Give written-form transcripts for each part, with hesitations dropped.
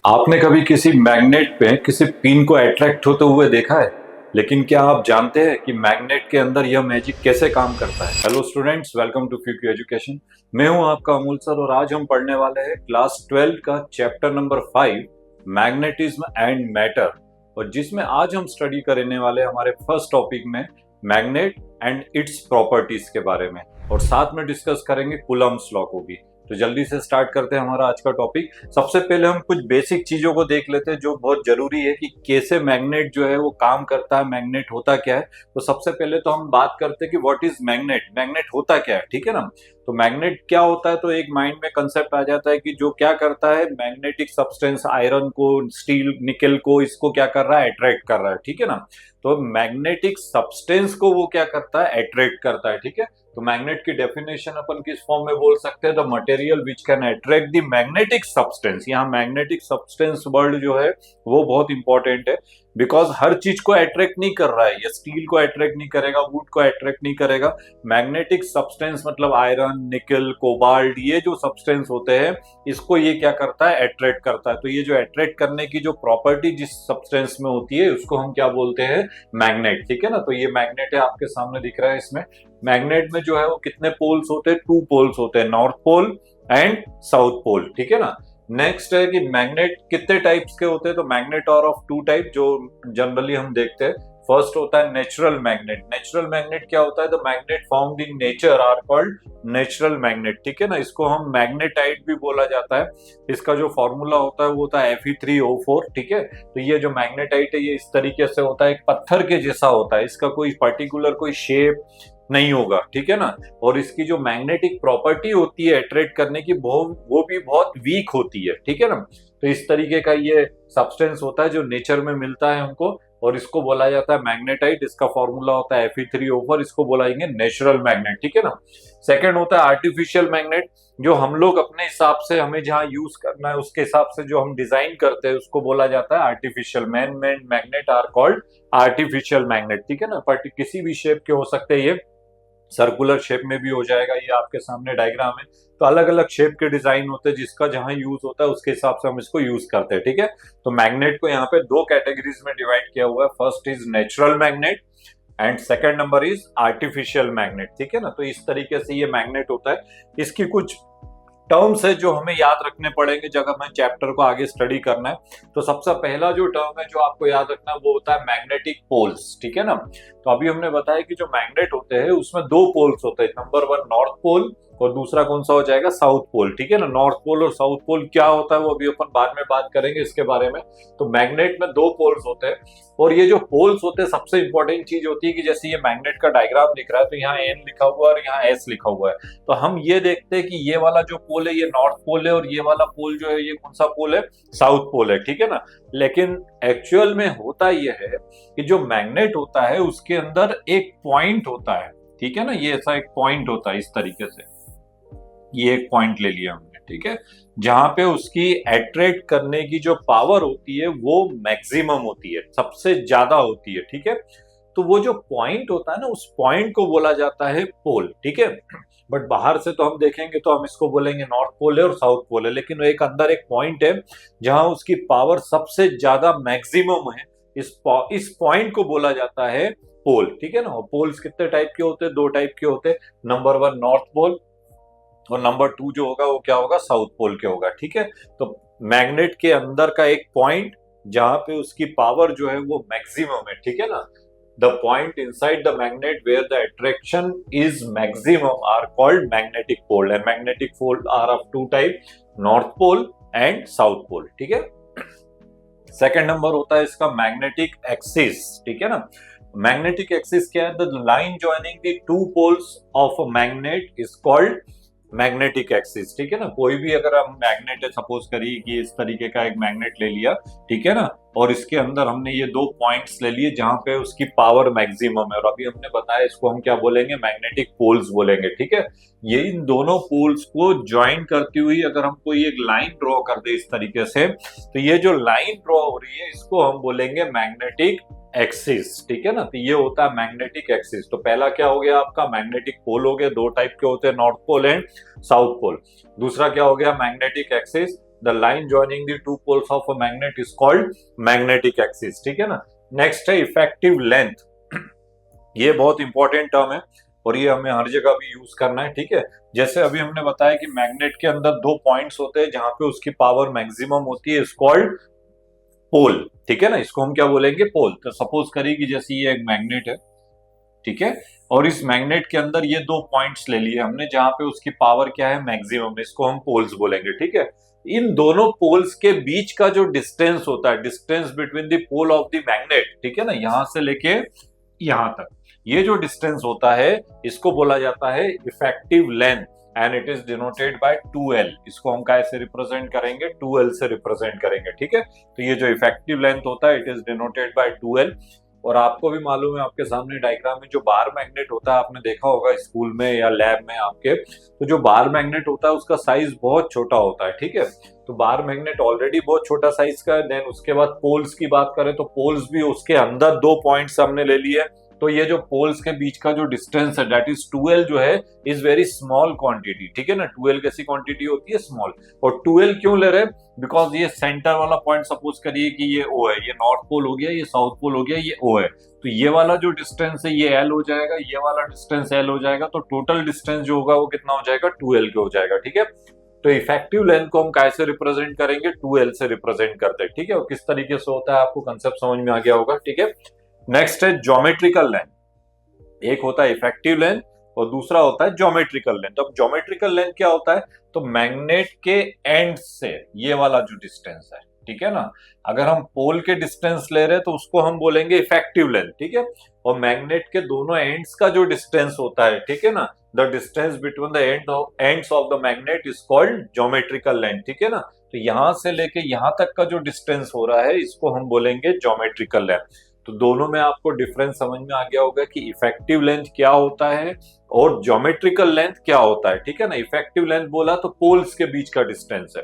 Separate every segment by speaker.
Speaker 1: आपने कभी किसी मैग्नेट पे किसी पिन को अट्रैक्ट होते हुए देखा है? लेकिन क्या आप जानते हैं कि मैग्नेट के अंदर यह मैजिक कैसे काम करता है? हेलो स्टूडेंट्स, वेलकम टू फ्यूक्यू एजुकेशन। मैं हूं आपका अमूल सर और आज हम पढ़ने वाले हैं क्लास 12 का chapter number 5 magnetism and matter, और जिसमें आज हम स्टडी करने वाले हमारे फर्स्ट टॉपिक में मैग्नेट एंड इट्स प्रॉपर्टीज के बारे में, और साथ में डिस्कस करेंगे कूलम्ब्स लॉ को भी। तो जल्दी से स्टार्ट करते हैं हमारा आज का टॉपिक। सबसे पहले हम कुछ बेसिक चीजों को देख लेते हैं जो बहुत जरूरी है कि कैसे मैग्नेट जो है वो काम करता है, मैग्नेट होता क्या है। तो सबसे पहले तो हम बात करते हैं कि व्हाट इज मैग्नेट, मैग्नेट होता क्या है, ठीक है ना। तो मैग्नेट क्या होता है, तो एक माइंड में कंसेप्ट आ जाता है कि जो क्या करता है, मैग्नेटिक सब्सटेंस आयरन को, स्टील, निकल को, इसको क्या कर रहा है, अट्रैक्ट कर रहा है, ठीक है ना। तो मैग्नेटिक सब्सटेंस को वो क्या करता है, अट्रैक्ट करता है, ठीक है। तो मैग्नेट की डेफिनेशन अपन किस फॉर्म में बोल सकते हैं, the material which can attract the magnetic substance. यहाँ मैग्नेटिक सब्सटेंस वर्ड जो है वो बहुत इंपॉर्टेंट है, बिकॉज हर चीज को अट्रैक्ट नहीं कर रहा है, ये स्टील को अट्रैक्ट नहीं करेगा, वुड को अट्रैक्ट नहीं करेगा। मैग्नेटिक सब्सटेंस मतलब आयरन, निकल, कोबाल्ट, ये जो सब्सटेंस होते हैं इसको ये क्या करता है, अट्रैक्ट करता है। तो ये जो अट्रैक्ट करने की जो प्रॉपर्टी जिस सब्सटेंस में होती है उसको हम क्या बोलते हैं, मैग्नेट, ठीक है ना। तो ये मैग्नेट है, आपके सामने दिख रहा है। इसमें मैग्नेट में जो है वो कितने पोल्स होते हैं, 2 पोल्स होते हैं, north pole and south pole, ठीक है ना। नेक्स्ट है कि मैग्नेट कितने टाइप्स के होते हैं, तो मैग्नेट आर ऑफ 2 टाइप जो जनरली हम देखते हैं। फर्स्ट होता है नेचुरल मैग्नेट। नेचुरल मैग्नेट क्या होता है, the magnet found in nature are called natural magnet, ठीक है ना। इसको हम मैग्नेटाइट भी बोला जाता है। इसका जो फॉर्मूला होता है वो होता है Fe3O4, ठीक है। तो ये जो मैग्नेटाइट है ये इस तरीके से होता है, एक पत्थर के जैसा होता है, इसका कोई पर्टिकुलर कोई शेप नहीं होगा, ठीक है ना। और इसकी जो मैग्नेटिक प्रॉपर्टी होती है अट्रैक्ट करने की वो भी बहुत वीक होती है, ठीक है ना। तो इस तरीके का ये सब्सटेंस होता है जो नेचर में मिलता है हमको, और इसको बोला जाता है मैग्नेटाइट। इसका फॉर्मूला होता है Fe3O4, इसको बोलाएंगे नेचुरल मैग्नेट, ठीक है ना। सेकंड होता है आर्टिफिशियल मैग्नेट, जो हम लोग अपने हिसाब से हमें जहां यूज करना है उसके हिसाब से जो हम डिजाइन करते हैं उसको बोला जाता है artificial. Man made magnet are called artificial magnet, ठीक है ना। बट किसी भी शेप के हो सकते हैं, ये सर्कुलर शेप में भी हो जाएगा, ये आपके सामने डायग्राम है। तो अलग अलग शेप के डिजाइन होते हैं, जिसका जहां यूज होता है उसके हिसाब से हम इसको यूज करते हैं, ठीक है। तो मैग्नेट को यहाँ पे 2 कैटेगरीज में डिवाइड किया हुआ है। First is natural magnet and second number is artificial magnet, ठीक है ना। तो इस तरीके से ये मैग्नेट होता है। इसकी कुछ टर्म्स है जो हमें याद रखने पड़ेंगे जब हमें चैप्टर को आगे स्टडी करना है। तो सबसे पहला जो टर्म है जो आपको याद रखना है वो होता है मैग्नेटिक पोल्स, ठीक है ना। तो अभी हमने बताया कि जो मैग्नेट होते हैं उसमें 2 पोल्स होते हैं, नंबर 1 नॉर्थ पोल और दूसरा कौन सा हो जाएगा, साउथ पोल, ठीक है ना। नॉर्थ पोल और साउथ पोल क्या होता है वो अभी अपन बाद में बात करेंगे इसके बारे में। तो मैग्नेट में 2 पोल्स होते हैं, और ये जो पोल्स होते हैं सबसे इंपॉर्टेंट चीज होती है कि जैसे ये मैग्नेट का डायग्राम दिख रहा है तो यहाँ N लिखा हुआ है और यहाँ S लिखा हुआ है। तो हम ये देखते हैं कि ये वाला जो पोल है ये नॉर्थ पोल है, और ये वाला पोल जो है ये कौन सा पोल है, साउथ पोल है, ठीक है ना। लेकिन एक्चुअल में होता ये है कि जो मैग्नेट होता है उसके अंदर एक पॉइंट होता है, ठीक है ना। ये ऐसा एक पॉइंट होता है इस तरीके से, ये एक पॉइंट ले लिया हमने, ठीक है, जहां पे उसकी अट्रैक्ट करने की जो पावर होती है वो मैक्सिमम होती है, सबसे ज्यादा होती है, ठीक है। तो वो जो पॉइंट होता है ना, उस पॉइंट को बोला जाता है पोल, ठीक है। बट बाहर से तो हम देखेंगे तो हम इसको बोलेंगे नॉर्थ पोल है और साउथ पोल है, लेकिन एक अंदर एक पॉइंट है जहां उसकी पावर सबसे ज्यादा मैक्सिमम है। इस पॉइंट को बोला जाता है पोल, ठीक है ना। पोल्स कितने टाइप के होते हैं, 2 टाइप के होते हैं, नंबर 1 नॉर्थ पोल और नंबर 2 जो होगा वो क्या होगा, साउथ पोल के होगा, ठीक है। तो मैग्नेट के अंदर का एक पॉइंट जहां पे उसकी पावर जो है वो मैक्सिमम है, ठीक है ना। The point inside the magnet where the attraction is maximum are called magnetic pole, and magnetic pole are of 2 type, north pole and south pole, ठीक है। सेकेंड नंबर होता है इसका मैग्नेटिक एक्सिस, ठीक है ना। मैग्नेटिक एक्सिस क्या है, the line joining the 2 poles of a magnet is called magnetic axis, ठीक है ना। कोई भी अगर हम मैग्नेट है, सपोज करिए कि इस तरीके का एक मैग्नेट ले लिया, ठीक है ना, और इसके अंदर हमने ये 2 पॉइंट्स ले लिए जहां पे उसकी पावर मैक्सिमम है, और अभी हमने बताया इसको हम क्या बोलेंगे, मैग्नेटिक पोल्स बोलेंगे, ठीक है। ये इन दोनों पोल्स को ज्वाइन करती हुई अगर हम कोई एक लाइन ड्रॉ कर दे इस तरीके से, तो ये जो लाइन ड्रॉ हो रही है इसको हम बोलेंगे मैग्नेटिक एक्सिस, ठीक है ना। तो ये होता है मैग्नेटिक एक्सिस। तो पहला क्या हो गया आपका, मैग्नेटिक पोल हो गया, 2 टाइप के होते हैं, north pole and south pole. दूसरा क्या हो गया, magnetic axis. The line joining the two poles of a magnet is called magnetic axis, ठीक है ना। नेक्स्ट है इफेक्टिव लेंथ। ये बहुत इंपॉर्टेंट टर्म है और ये हमें हर जगह भी यूज करना है, ठीक है। जैसे अभी हमने बताया कि मैग्नेट के अंदर दो पॉइंट्स होते हैं जहां पे उसकी पावर मैक्सिमम होती है, इज कॉल्ड पोल, ठीक है ना। इसको हम क्या बोलेंगे, पोल। तो सपोज करिए कि जैसे ये एक मैग्नेट है, ठीक है, और इस मैग्नेट के अंदर ये दो पॉइंट्स ले लिए हमने जहां पे उसकी पावर क्या है, मैक्सिमम, इसको हम पोल्स बोलेंगे, ठीक है। इन दोनों पोल्स के बीच का जो डिस्टेंस होता है, distance between the pole of the magnet, ठीक है ना, यहां से लेके यहां तक, ये जो डिस्टेंस होता है इसको बोला जाता है effective length and it is denoted bye 2l। इसको हम कैसे रिप्रेजेंट करेंगे, 2l से रिप्रेजेंट करेंगे, ठीक है। तो ये जो इफेक्टिव लेंथ होता है it is denoted bye 2l। और आपको भी मालूम है, आपके सामने डायग्राम में जो बार मैग्नेट होता है, आपने देखा होगा स्कूल में या लैब में आपके, तो जो बार मैग्नेट होता है उसका साइज बहुत छोटा होता है, ठीक है। तो बार मैग्नेट ऑलरेडी बहुत छोटा साइज का है। देन उसके बाद पोल्स की बात करें तो पोल्स भी उसके अंदर दो पॉइंट्स हमने ले लिए। तो ये जो पोल्स के बीच का जो डिस्टेंस है दैट इज 2l जो है इज वेरी स्मॉल क्वांटिटी, ठीक है ना। 2l कैसी क्वांटिटी होती है, स्मॉल। और 2l क्यों ले रहे हैं, बिकॉज ये सेंटर वाला पॉइंट, सपोज करिए कि ये O है, ये नॉर्थ पोल हो गया, ये साउथ पोल हो गया, ये O है। तो ये वाला जो डिस्टेंस है ये l हो जाएगा, ये वाला डिस्टेंस l हो जाएगा। तो टोटल डिस्टेंस जो होगा वो कितना हो जाएगा, 2l के हो जाएगा, ठीक है। तो इफेक्टिव लेंथ को हम कैसे रिप्रेजेंट करेंगे, 2l से रिप्रेजेंट करते हैं, ठीक है। और किस तरीके से होता है आपको कंसेप्ट समझ में आ गया होगा, ठीक है। नेक्स्ट है ज्योमेट्रिकल लेंथ। एक होता है इफेक्टिव लेंथ और दूसरा होता है ज्योमेट्रिकल लेंथ। अब ज्योमेट्रिकल लेंथ क्या होता है, तो मैग्नेट के एंड से ये वाला जो डिस्टेंस है, ठीक है ना, अगर हम पोल के डिस्टेंस ले रहे हैं तो उसको हम बोलेंगे इफेक्टिव लेंथ, ठीक है। और मैग्नेट के दोनों एंड्स का जो डिस्टेंस होता है, ठीक है ना, the distance between the ends of the magnet is called geometrical length, ठीक है ना। तो यहां से लेके यहां तक का जो डिस्टेंस हो रहा है इसको हम बोलेंगे ज्योमेट्रिकल लेंथ। तो दोनों में आपको डिफरेंस समझ में आ गया होगा कि इफेक्टिव लेंथ क्या होता है और ज्योमेट्रिकल लेंथ क्या होता है, ठीक है ना। इफेक्टिव लेंथ बोला तो पोल्स के बीच का डिस्टेंस है,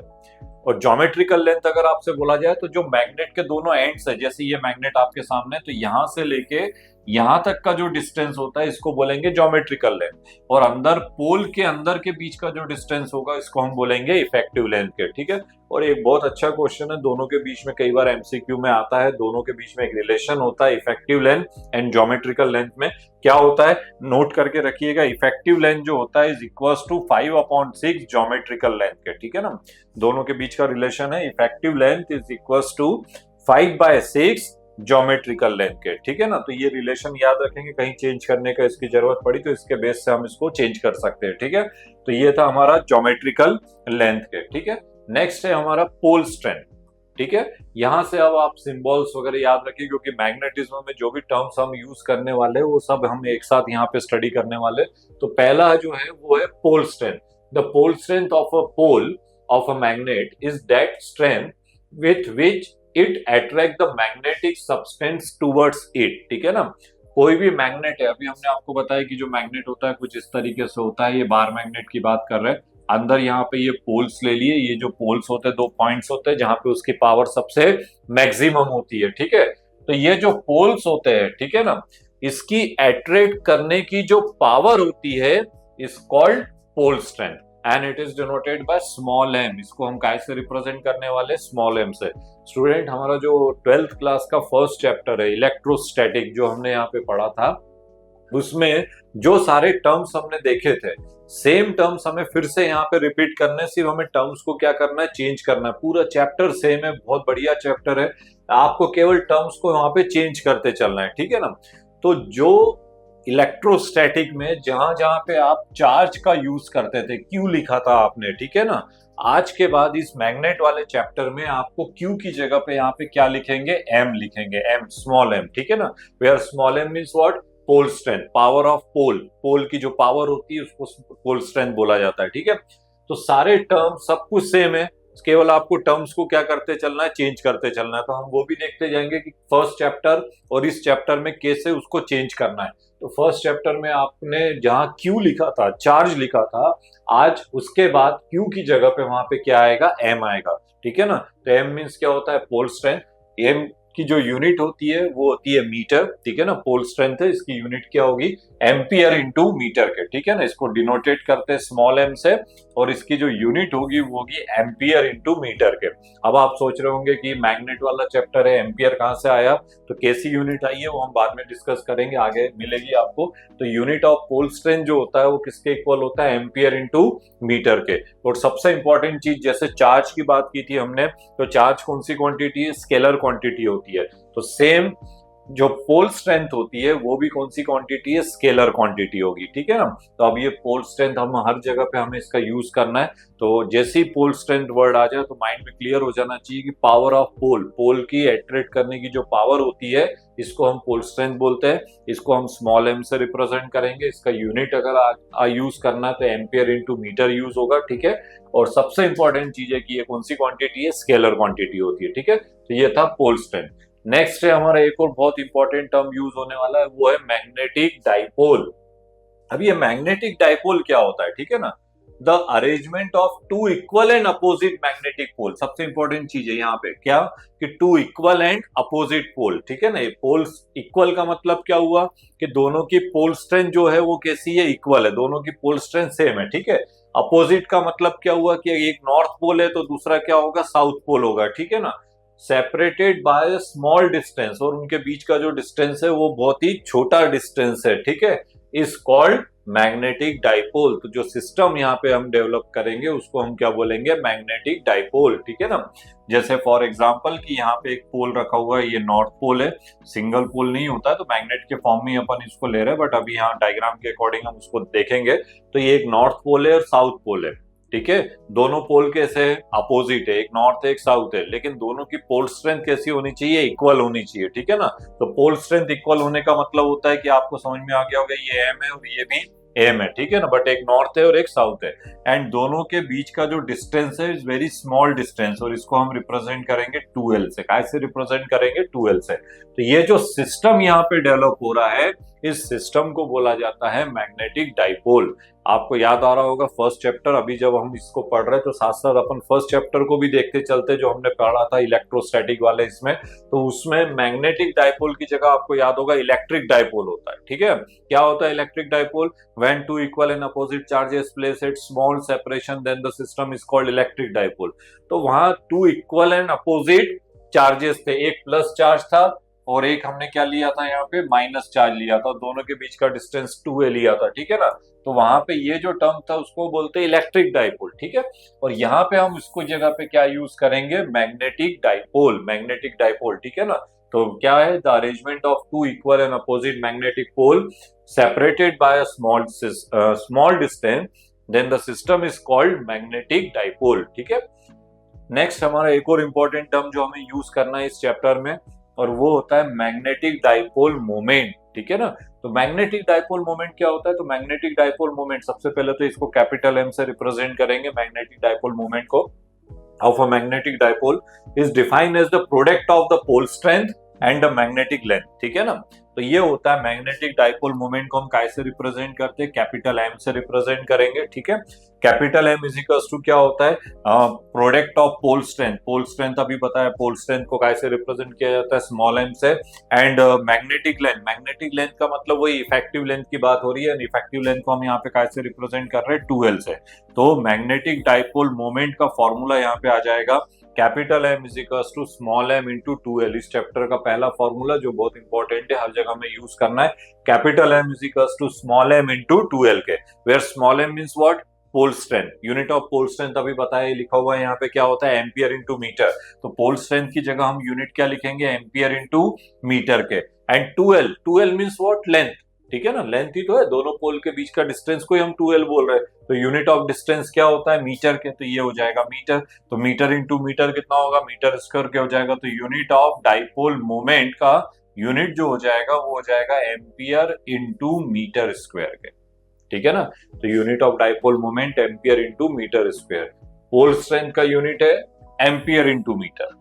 Speaker 1: और ज्योमेट्रिकल लेंथ अगर आपसे बोला जाए तो जो मैग्नेट के दोनों एंड्स है, जैसे ये मैग्नेट आपके सामने है, तो यहां से लेके यहां तक का जो डिस्टेंस होता है इसको बोलेंगे ज्योमेट्रिकल लेंथ। और अंदर पोल के अंदर के बीच का जो डिस्टेंस होगा इसको हम बोलेंगे इफेक्टिव लेंथ के, ठीक है। और एक बहुत अच्छा क्वेश्चन है, दोनों के बीच में कई बार एमसीक्यू में आता है, दोनों के बीच में एक रिलेशन होता है effective length and geometrical length में। क्या होता है, नोट करके रखिएगा, इफेक्टिव लेंथ जो होता है is equals to 5/6 geometrical length के, ठीक है ना। दोनों के बीच का रिलेशन है, effective length is equals to 5/6 geometrical length के, ठीक है ना। तो ये रिलेशन याद रखेंगे, कहीं चेंज करने का इसकी जरूरत पड़ी तो इसके बेस से हम इसको चेंज कर सकते हैं, ठीक है। तो ये था हमारा ज्योमेट्रिकल लेंथ के, ठीक है। नेक्स्ट है हमारा पोल स्ट्रेंथ, ठीक है। यहां से अब आप सिंबल्स वगैरह याद रखिए, क्योंकि मैग्नेटिज्म में जो भी टर्म्स हम यूज करने वाले वो सब हम एक साथ यहाँ पे स्टडी करने वाले। तो पहला जो है वो है pole strength. The pole strength of a pole of a magnet is that strength with which it attract the magnetic substance towards it, ठीक है ना। कोई भी मैग्नेट है, अभी हमने आपको बताया कि जो मैग्नेट होता है कुछ इस तरीके से होता है, ये बार मैग्नेट की बात कर रहे हैं। अंदर यहाँ पे ये पोल्स ले लिए, ये जो पोल्स होते हैं दो पॉइंट्स होते हैं जहां पे उसकी पावर सबसे मैक्सिमम होती है, ठीक है। तो ये जो पोल्स होते हैं, ठीक है ना, इसकी अट्रैक्ट करने की जो पावर होती है is called pole strength and it is denoted by small M. इसको हम कैसे रिप्रेजेंट करने वाले, स्मॉल एम से। स्टूडेंट, हमारा जो 12th क्लास का फर्स्ट चैप्टर है इलेक्ट्रोस्टैटिक, जो हमने यहाँ पे पढ़ा था, उसमें जो सारे टर्म्स हमने देखे थे, सेम टर्म्स हमें फिर से यहाँ पे रिपीट करने, सिर्फ हमें टर्म्स को क्या करना है, चेंज करना है। पूरा चैप्टर सेम है, बहुत बढ़िया चैप्टर है, आपको केवल टर्म्स को वहां पे चेंज करते चलना है, ठीक है ना। तो जो इलेक्ट्रोस्टैटिक में जहां जहां पे आप चार्ज का यूज करते थे, क्यू लिखा था आपने, ठीक है ना, आज के बाद इस मैग्नेट वाले चैप्टर में आपको क्यू की जगह पे यहाँ पे क्या लिखेंगे, एम लिखेंगे, एम, स्मॉल एम, ठीक है ना। Where small M means what, pole strength, power of pole, pole की जो पावर होती है उसको पोल स्ट्रेंथ बोला जाता है, ठीक है। तो सारे टर्म सब कुछ सेम है, केवल आपको टर्म्स को क्या करते चलना है, चेंज करते चलना है। तो हम वो भी देखते जाएंगे कि फर्स्ट चैप्टर और इस चैप्टर में कैसे उसको चेंज करना है। तो फर्स्ट चैप्टर में आपने जहां क्यू लिखा था, चार्ज लिखा था, आज उसके बाद क्यू की जगह पे वहां पे क्या आएगा, एम आएगा, ठीक है ना। तो एम मीन्स क्या होता है, पोल स्ट्रेंथ। एम की जो यूनिट होती है वो होती है मीटर, ठीक है ना। पोल स्ट्रेंथ है, इसकी यूनिट क्या होगी, एम्पियर इंटू मीटर के, ठीक है ना। इसको डिनोटेट करते हैं स्मॉल एम से, और इसकी जो यूनिट होगी वो होगी एम्पियर इंटू मीटर के। अब आप सोच रहे होंगे कि मैग्नेट वाला चैप्टर है, एम्पियर कहाँ से आया, तो कैसी यूनिट आई है वो हम बाद में डिस्कस करेंगे, आगे मिलेगी आपको। तो यूनिट ऑफ पोल स्ट्रेंथ जो होता है वो किसके इक्वल होता है, एम्पियर इंटू मीटर के। और सबसे इंपॉर्टेंट चीज, जैसे चार्ज की बात की थी हमने, तो चार्ज कौन सी क्वांटिटी है, स्केलर क्वांटिटी होती है। तो सेम जो पोल स्ट्रेंथ होती है वो भी कौन सी क्वांटिटी है, स्केलर क्वांटिटी होगी, ठीक है ना। तो अब ये पोल स्ट्रेंथ हम हर जगह पे हमें इसका यूज करना है। तो जैसे ही पोल स्ट्रेंथ वर्ड आ जाए तो माइंड में क्लियर हो जाना चाहिए कि पावर ऑफ पोल, पोल की अट्रैक्ट करने की जो पावर होती है इसको हम पोल स्ट्रेंथ बोलते हैं। इसको हम स्मॉल एम से रिप्रेजेंट करेंगे। इसका यूनिट अगर यूज करना है तो एम्पियर इंटू मीटर यूज होगा, ठीक है। और सबसे इंपॉर्टेंट चीज है कि ये कौन सी क्वांटिटी है, स्केलर क्वांटिटी होती है, ठीक है। तो ये था पोल स्ट्रेंथ। नेक्स्ट है हमारा एक और बहुत इंपॉर्टेंट टर्म यूज होने वाला है, वो है मैग्नेटिक डाइपोल। अब ये मैग्नेटिक डाइपोल क्या होता है, ठीक है ना, the arrangement of two equal and opposite magnetic pole. सबसे इंपॉर्टेंट चीज है यहाँ पे क्या, कि two equal and opposite pole, ठीक है ना। ये पोल इक्वल का मतलब क्या हुआ, कि दोनों की पोल स्ट्रेंथ जो है वो कैसी है, इक्वल है, दोनों की पोल स्ट्रेंथ सेम है, ठीक है। अपोजिट का मतलब क्या हुआ, कि एक नॉर्थ पोल है तो दूसरा क्या होगा, साउथ पोल होगा, ठीक है ना। सेपरेटेड बाय स्मॉल डिस्टेंस, और उनके बीच का जो डिस्टेंस है वो बहुत ही छोटा डिस्टेंस है, ठीक है, इज कॉल्ड मैग्नेटिक डाइपोल। तो जो सिस्टम यहाँ पे हम डेवलप करेंगे उसको हम क्या बोलेंगे, मैग्नेटिक डाइपोल, ठीक है ना। जैसे फॉर एग्जांपल कि यहाँ पे एक पोल रखा हुआ है, ये नॉर्थ पोल है, सिंगल पोल नहीं होता है तो मैग्नेट के फॉर्म में अपन इसको ले रहे हैं, बट अभी यहाँ डायग्राम के अकॉर्डिंग हम उसको देखेंगे। तो ये एक नॉर्थ पोल है और साउथ पोल है, ठीक है। दोनों पोल कैसे है, अपोजिट है, एक नॉर्थ है एक साउथ है, लेकिन दोनों की पोल स्ट्रेंथ कैसी होनी चाहिए, इक्वल होनी चाहिए, ठीक है ना। तो पोल स्ट्रेंथ इक्वल होने का मतलब होता है कि आपको समझ में आ गया होगा ये एम है और ये भी एम है, ठीक है ना, बट एक नॉर्थ है और एक साउथ है, एंड दोनों के बीच का जो डिस्टेंस है इज वेरी स्मॉल डिस्टेंस, और इसको हम रिप्रेजेंट करेंगे 2L से। कैसे रिप्रेजेंट करेंगे, 2L से। तो ये जो सिस्टम यहाँ पे डेवलप हो रहा है, इस सिस्टम को बोला जाता है मैग्नेटिक डाइपोल। आपको याद आ रहा होगा फर्स्ट चैप्टर, अभी जब हम इसको पढ़ रहे हैं तो साथ साथ अपन फर्स्ट चैप्टर को भी देखते चलते, जो हमने पढ़ा था इलेक्ट्रोस्टैटिक वाले इसमें, तो उसमें मैग्नेटिक डाइपोल की जगह आपको याद होगा इलेक्ट्रिक डाइपोल होता है, ठीक है। क्या होता है electric dipole, when two equal and opposite charges place at small separation then the system is called electric dipole. तो वहां two equal and opposite charges थे, एक प्लस चार्ज था और एक हमने क्या लिया था, यहाँ पे माइनस चार्ज लिया था, दोनों के बीच का डिस्टेंस 2A लिया था, ठीक है ना। तो वहां पे ये जो टर्म था उसको बोलते हैं इलेक्ट्रिक डाइपोल, ठीक है। और यहाँ पे हम इसको जगह पे क्या यूज करेंगे, मैग्नेटिक डाइपोल, मैग्नेटिक डाइपोल, ठीक है ना। तो क्या है, the arrangement of two equal and opposite magnetic pole separated by a small distance, then the system is called magnetic dipole, ठीक है। नेक्स्ट हमारा एक और इंपॉर्टेंट टर्म जो हमें यूज करना है इस चैप्टर में, और वो होता है मैग्नेटिक डाइपोल मोमेंट, ठीक है ना। तो मैग्नेटिक डाइपोल मोमेंट क्या होता है, तो मैग्नेटिक डाइपोल मोमेंट सबसे पहले तो इसको कैपिटल एम से रिप्रेजेंट करेंगे मैग्नेटिक डाइपोल मोमेंट को। Of a magnetic dipole is defined as the product of the pole strength and the magnetic length, ठीक है ना। तो ये होता है मैग्नेटिक डाइपोल मोमेंट को हम कैसे रिप्रेजेंट करते हैं, कैपिटल एम से रिप्रेजेंट करेंगे, ठीक है। Capital M is equals to क्या होता है, product of pole strength. Pole strength अभी पता है, पोल स्ट्रेंथ को कैसे रिप्रेजेंट किया जाता है, स्मॉल एम से, and magnetic length. Magnetic length का मतलब वही इफेक्टिव लेंथ की बात हो रही है, इफेक्टिव लेंथ को हम यहाँ पे कैसे रिप्रेजेंट कर रहे हैं, 2L से। तो मैग्नेटिक डाइपोल मोमेंट का फॉर्मूला यहाँ पे आ जाएगा, capital M is equals to small M into 2L। इस चैप्टर का पहला फॉर्मूला जो बहुत इंपॉर्टेंट है, हर जगह में यूज करना है, capital M is equals to small M into 2L के, where small M means what, pole strength. Unit of pole strength अभी बताया, लिखा हुआ है यहाँ पे क्या होता है, एम्पियर इंटू मीटर। तो पोल स्ट्रेंथ की जगह हम यूनिट क्या लिखेंगे, एम्पियर इंटू मीटर के। And 2L means what, length, ठीक है ना, लेंथ ही तो है, दोनों पोल के बीच का डिस्टेंस को ही हम 2L बोल रहे हैं। तो यूनिट ऑफ डिस्टेंस क्या होता है, मीटर के, तो ये हो जाएगा मीटर। तो मीटर इंटू मीटर कितना होगा, मीटर स्क्वायर क्या हो जाएगा, तो यूनिट ऑफ डाइपोल मोमेंट का यूनिट जो हो जाएगा वो हो जाएगा एम्पियर इंटू मीटर स्क्वायर के, ठीक है ना। तो unit of dipole moment ampere into metre square. Pole strength का यूनिट है एम्पियर इंटू मीटर,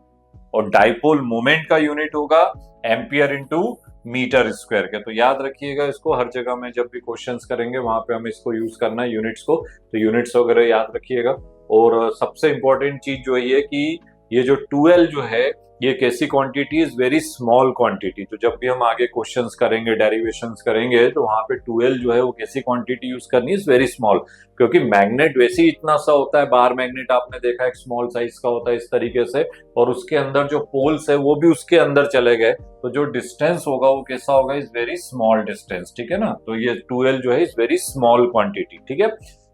Speaker 1: और डाइपोल मोमेंट का यूनिट होगा एम्पियर इंटू मीटर स्क्वायर के। तो याद रखिएगा इसको, हर जगह में जब भी क्वेश्चंस करेंगे वहां पे हमें इसको यूज करना है, यूनिट्स को। तो यूनिट्स वगैरह याद रखिएगा। और सबसे इंपॉर्टेंट चीज जो है कि ये जो 2L जो है ये कैसी quantity, is very small quantity. तो जब भी हम आगे क्वेश्चंस करेंगे, डेरिवेशंस करेंगे, तो वहां पे 2L जो है वो कैसी क्वांटिटी यूज करनी, इज वेरी स्मॉल। क्योंकि मैग्नेट वैसे ही इतना सा होता है, बार मैग्नेट आपने देखा एक स्मॉल साइज का होता है इस तरीके से, और उसके अंदर जो पोल्स है वो भी उसके अंदर चले गए, तो जो डिस्टेंस होगा वो कैसा होगा, इज वेरी स्मॉल डिस्टेंस, ठीक है ना। तो ये 2L जो है इज वेरी स्मॉल क्वांटिटी, ठीक है।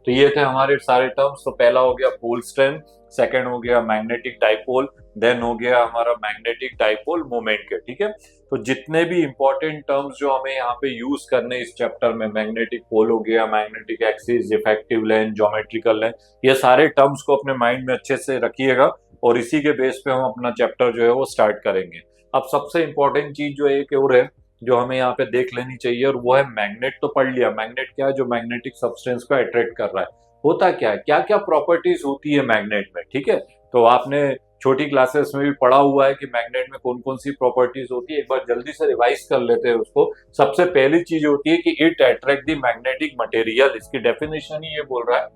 Speaker 1: तो ये थे हमारे सारे टर्म्स। तो पहला हो गया पोल स्ट्रेंथ, सेकंड हो गया मैग्नेटिक डाइपोल, देन हो गया हमारा मैग्नेटिक डाइपोल मोमेंट के, ठीक है। तो जितने भी इंपॉर्टेंट टर्म्स जो हमें यहाँ पे यूज करने इस चैप्टर में, मैग्नेटिक पोल हो गया, magnetic axis, effective length, geometrical length, ये सारे टर्म्स को अपने माइंड में अच्छे से रखिएगा, और इसी के बेस पे हम अपना चैप्टर जो है वो स्टार्ट करेंगे। अब सबसे इंपॉर्टेंट चीज जो एक और है जो हमें यहाँ पे देख लेनी चाहिए, और वो है मैग्नेट। तो पढ़ लिया मैग्नेट क्या है, जो मैग्नेटिक सब्सटेंस को अट्रैक्ट कर रहा है। होता क्या है, क्या क्या प्रॉपर्टीज होती है मैग्नेट में, ठीक है। तो आपने छोटी क्लासेस में भी पढ़ा हुआ है कि मैग्नेट में कौन कौन सी प्रॉपर्टीज होती है, एक बार जल्दी से रिवाइज कर लेते हैं उसको। सबसे पहली चीज होती है कि it attract the magnetic material. इसकी डेफिनेशन ही ये बोल रहा है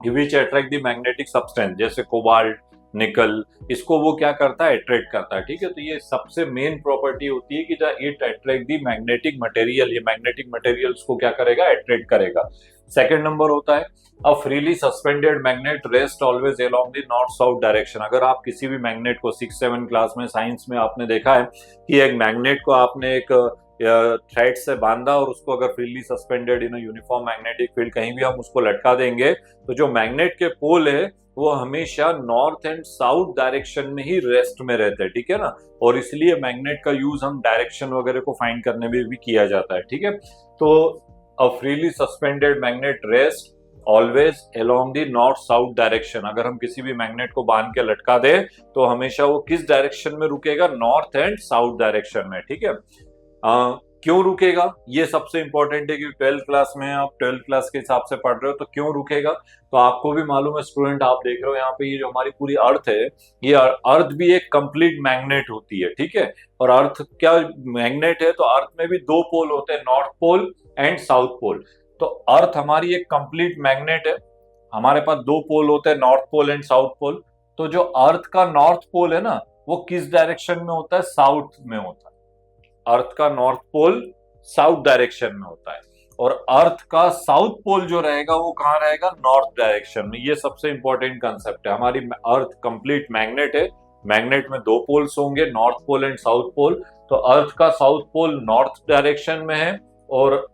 Speaker 1: कि which attract the magnetic substance, जैसे कोबाल्ट, निकल, इसको वो क्या करता है, अट्रैक्ट करता है, ठीक है। तो ये सबसे मेन प्रॉपर्टी होती है कि it attract the magnetic material, ये मैग्नेटिक मटेरियल को क्या करेगा, अट्रैक्ट करेगा। सेकंड नंबर होता है a freely suspended magnet rest always along the north south direction. अगर आप किसी भी मैग्नेट को 6-7 क्लास में साइंस में आपने देखा है कि एक मैग्नेट को आपने एक थ्रेड से बांधा और उसको अगर freely suspended in uniform magnetic field कहीं भी हम उसको लटका देंगे, तो जो मैग्नेट के पोल है वो हमेशा नॉर्थ एंड साउथ डायरेक्शन में ही रेस्ट में रहते हैं, ठीक है ना। और इसलिए मैग्नेट का यूज हम डायरेक्शन वगैरह को फाइंड करने में भी किया जाता है, ठीक है। तो a freely suspended magnet rest always along the north south direction. अगर हम किसी भी मैग्नेट को बांध के लटका दे तो हमेशा वो किस डायरेक्शन में रुकेगा, नॉर्थ एंड साउथ डायरेक्शन में, ठीक है। क्यों रुकेगा, ये सबसे इंपॉर्टेंट है कि 12th क्लास में आप 12th क्लास के हिसाब से पढ़ रहे हो, तो क्यों रुकेगा। तो आपको भी मालूम है स्टूडेंट, आप देख रहे हो यहाँ पे ये जो हमारी पूरी अर्थ है, ये अर्थ भी एक कंप्लीट मैग्नेट होती है, ठीक है। और अर्थ क्या मैग्नेट है, तो अर्थ में भी दो पोल होते हैं, north pole and south pole. तो अर्थ हमारी एक कंप्लीट मैग्नेट है, हमारे पास दो पोल होते हैं, north pole and south pole. तो जो अर्थ का नॉर्थ पोल है ना, वो किस डायरेक्शन में होता है, साउथ में होता है। अर्थ का नॉर्थ पोल साउथ डायरेक्शन में होता है, और अर्थ का साउथ पोल जो रहेगा वो कहां रहेगा, नॉर्थ डायरेक्शन में। ये सबसे इंपॉर्टेंट कंसेप्ट है। हमारी अर्थ कंप्लीट मैग्नेट है, मैग्नेट में दो पोल्स होंगे, north pole and south pole. तो अर्थ का साउथ पोल नॉर्थ डायरेक्शन में है, और